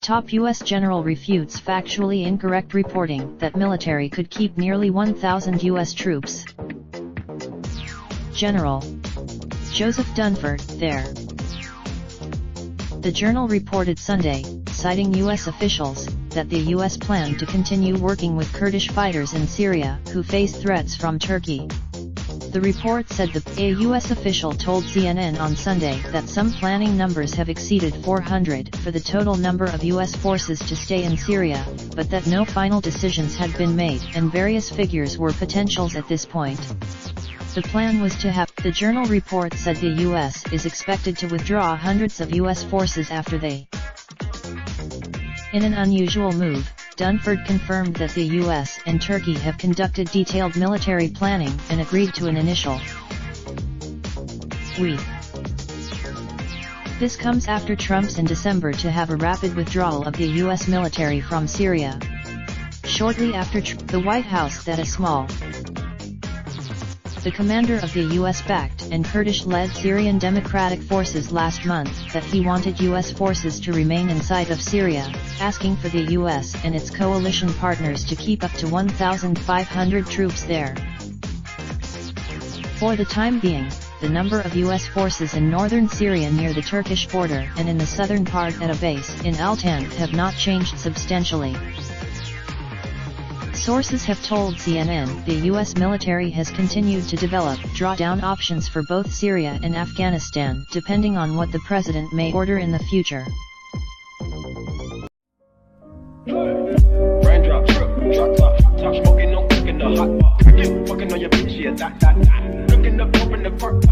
Top U.S. general refutes factually incorrect reporting that military could keep nearly 1,000 U.S. troops. General Joseph Dunford, there. The Journal reported Sunday, citing U.S. officials, that the U.S. planned to continue working with Kurdish fighters in Syria who face threats from Turkey. The report said a U.S. official told CNN on Sunday that some planning numbers have exceeded 400 for the total number of U.S. forces to stay in Syria, but that no final decisions had been made and various figures were potentials at this point. The plan was to have, the Journal report said the U.S. is expected to withdraw hundreds of U.S. forces after they. In an unusual move, Dunford confirmed that the U.S. and Turkey have conducted detailed military planning and agreed to an initial. This comes after Trump's in December to have a rapid withdrawal of the U.S. military from Syria. Shortly after the White House that a small. The commander of the U.S.-backed and Kurdish-led Syrian Democratic Forces last month that he wanted U.S. forces to remain inside of Syria, asking for the U.S. and its coalition partners to keep up to 1,500 troops there. For the time being, the number of U.S. forces in northern Syria near the Turkish border and in the southern part at a base in Al-Tanf have not changed substantially. Sources have told CNN the U.S. military has continued to develop drawdown options for both Syria and Afghanistan depending on what the president may order in the future. Raindrop, drop top smoking, no cooking the hot pot. Fucking on your bitch, yeah, that. Looking up, open the park.